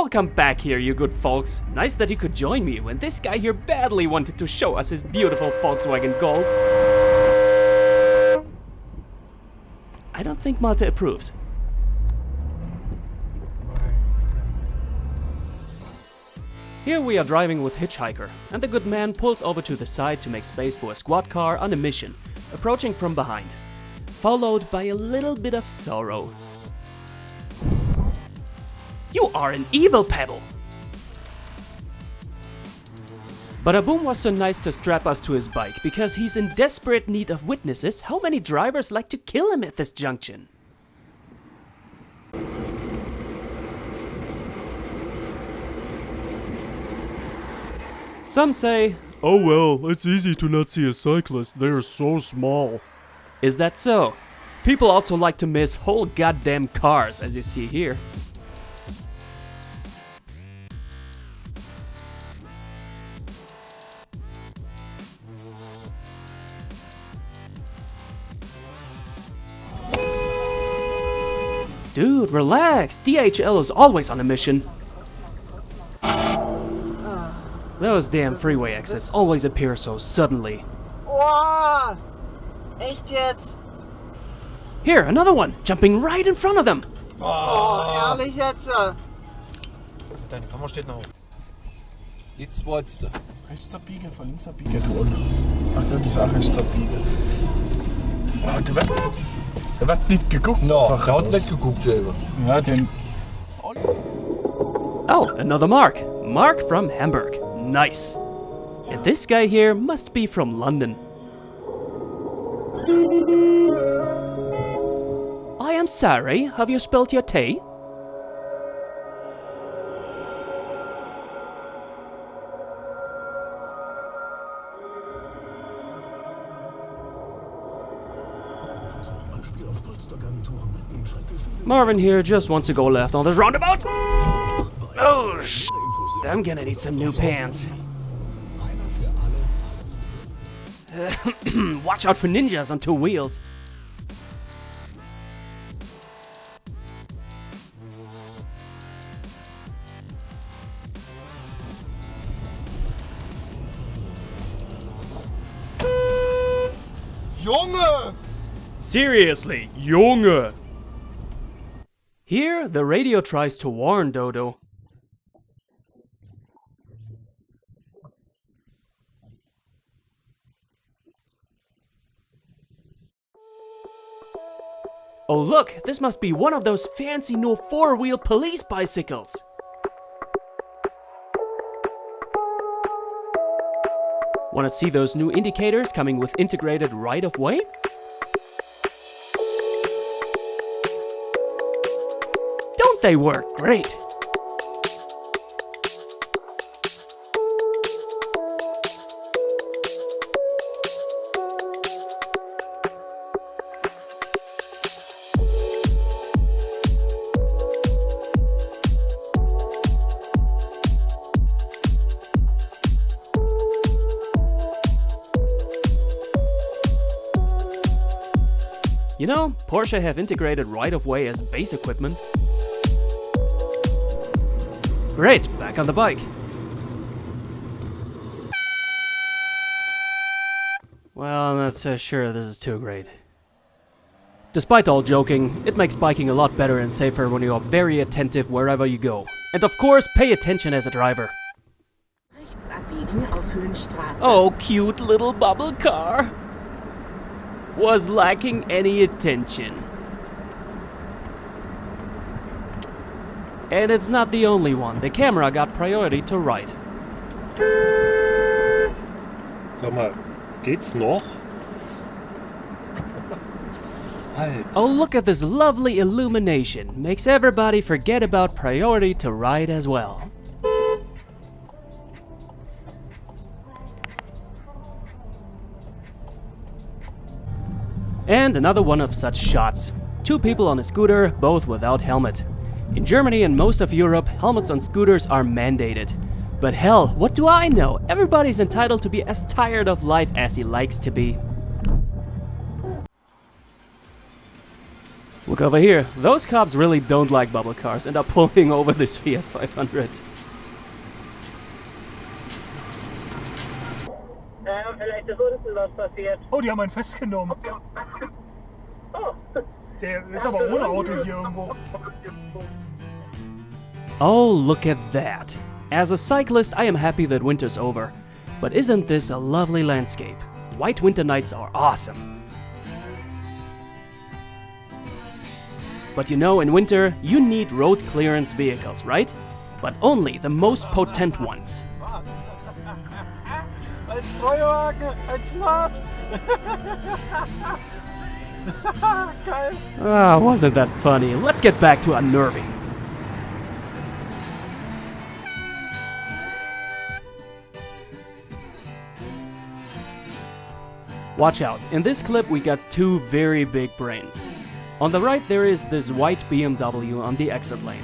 Welcome back here, you good folks. Nice that you could join me when this guy here badly wanted to show us his beautiful Volkswagen Golf. I don't think Malte approves. Here we are driving with Hitchhiker, and the good man pulls over to the side to make space for a squad car on a mission, approaching from behind, followed by a little bit of sorrow. You are an evil pebble! Badaboom was so nice to strap us to his bike because he's in desperate need of witnesses. How many drivers like to kill him at this junction? Some say, oh well, it's easy to not see a cyclist, they are so small. Is that so? People also like to miss whole goddamn cars, as you see here. Dude, relax. DHL is always on a mission. Those damn freeway exits always appear so suddenly. Oh, echt jetzt? Here, another one, jumping right in front of them. Oh, ehrlich jetzt? Deine Kamera steht noch. Jetzt wolltest du. Rechts abbiegen, von links abbiegen, du unten. Ach ja, die Sache ist abbiegen. Oh, der wird nicht geguckt. No, der hat nicht geguckt selber. Ja, den... Oh, another Mark. Mark from Hamburg. Nice. And this guy here must be from London. I am sorry, have you spilled your tea? Marvin here just wants to go left on this roundabout. Oh, I'm gonna need some new pants. Watch out for ninjas on two wheels. Junge! Seriously, Junge! Here, the radio tries to warn Dodo. Oh look, this must be one of those fancy new four-wheel police bicycles. Wanna see those new indicators coming with integrated right-of-way? Don't they work great? You know, Porsche have integrated right-of-way as base equipment. Great, back on the bike. Well, I'm not so sure this is too great. Despite all joking, it makes biking a lot better and safer when you are very attentive wherever you go. And of course, pay attention as a driver. Oh, cute little bubble car. Was lacking any attention. And it's not the only one. The camera got priority to right. Sag mal, geht's noch? Oh, look at this lovely illumination. Makes everybody forget about priority to right as well. And another one of such shots. Two people on a scooter, both without helmet. In Germany and most of Europe, helmets on scooters are mandated. But hell, what do I know? Everybody's entitled to be as tired of life as he likes to be. Look over here. Those cops really don't like bubble cars and are pulling over this Fiat 500. Vielleicht ist unten was passiert. Oh, die haben einen festgenommen. Oh. Der ist aber ohne Auto hier irgendwo. Oh, look at that. As a cyclist, I am happy that winter's over. But isn't this a lovely landscape? White winter nights are awesome. But you know, in winter, you need road clearance vehicles, right? But only the most potent ones. Ein Streuwagen, ein Smart. Geil. Ah, wasn't that funny? Let's get back to unnerving. Watch out, in this clip we got two very big brains. On the right there is this white BMW on the exit lane.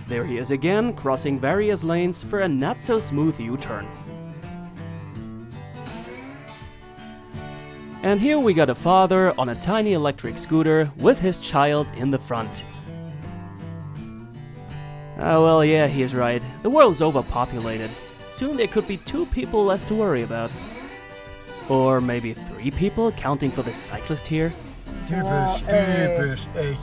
There he is again, crossing various lanes for a not so smooth U-turn. And here we got a father on a tiny electric scooter with his child in the front. Oh well, yeah, he's right. The world's overpopulated. Soon there could be 2 people less to worry about. Or maybe 3 people, counting for the cyclist here? Typisch, echt.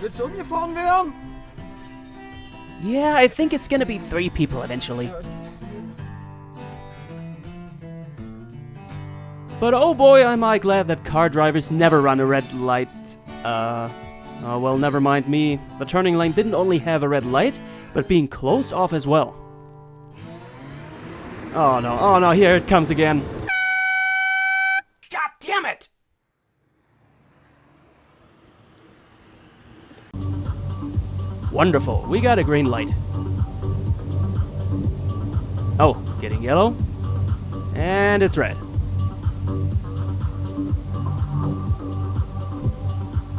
Willst du umgefahren werden? Yeah, I think it's gonna be 3 people eventually. But oh boy, am I glad that car drivers never run a red light. Oh well, never mind me. The turning lane didn't only have a red light, but being closed off as well. Oh no, here it comes again. God damn it! Wonderful, we got a green light. Oh, getting yellow. And it's red.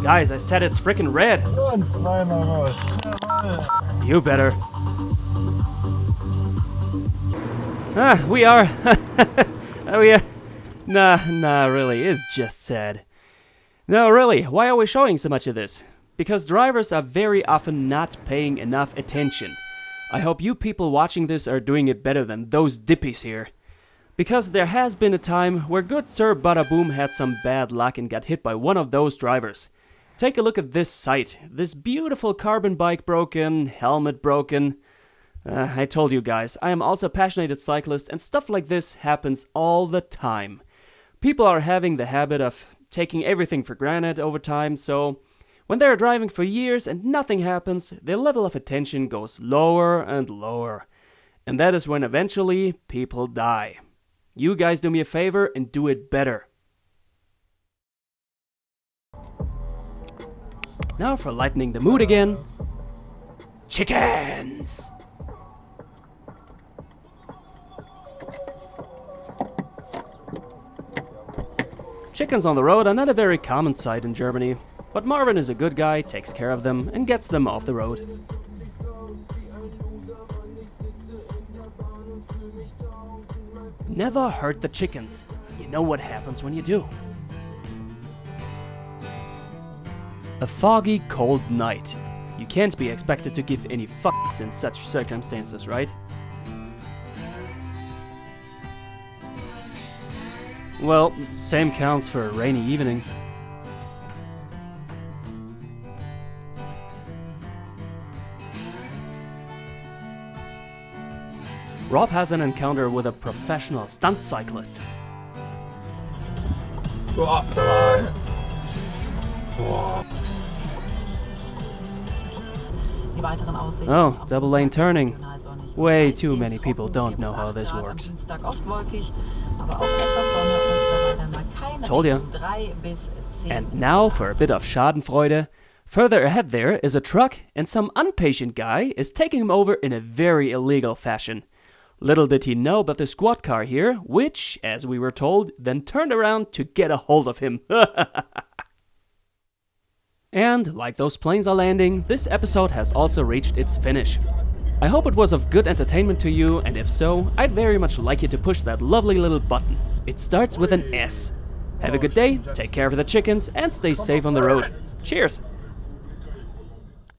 Guys, I said it's frickin' red. Und zweimal raus. Jawohl. You better. We are. Nah, really, it's just sad. No, really, why are we showing so much of this? Because drivers are very often not paying enough attention. I hope you people watching this are doing it better than those dippies here. Because there has been a time where good Sir Badaboom had some bad luck and got hit by one of those drivers. Take a look at this sight. This beautiful carbon bike broken, helmet broken. I told you guys, I am also a passionate cyclist and stuff like this happens all the time. People are having the habit of taking everything for granted over time, so when they're driving for years and nothing happens, their level of attention goes lower and lower. And that is when eventually people die. You guys do me a favor and do it better. Now for lightening the mood again. Chickens! Chickens on the road are not a very common sight in Germany, but Marvin is a good guy, takes care of them, and gets them off the road. Never hurt the chickens. You know what happens when you do. A foggy, cold night. You can't be expected to give any fucks in such circumstances, right? Well, same counts for a rainy evening. Rob has an encounter with a professional stunt cyclist. Oh, double lane turning. Way too many people don't know how this works. Told ya. And now for a bit of Schadenfreude. Further ahead there is a truck and some impatient guy is taking him over in a very illegal fashion. Little did he know about the squad car here, which, as we were told, then turned around to get a hold of him. And, like those planes are landing, this episode has also reached its finish. I hope it was of good entertainment to you, and if so, I'd very much like you to push that lovely little button. It starts with an S. Have a good day, take care of the chickens, and stay safe on the road. Cheers!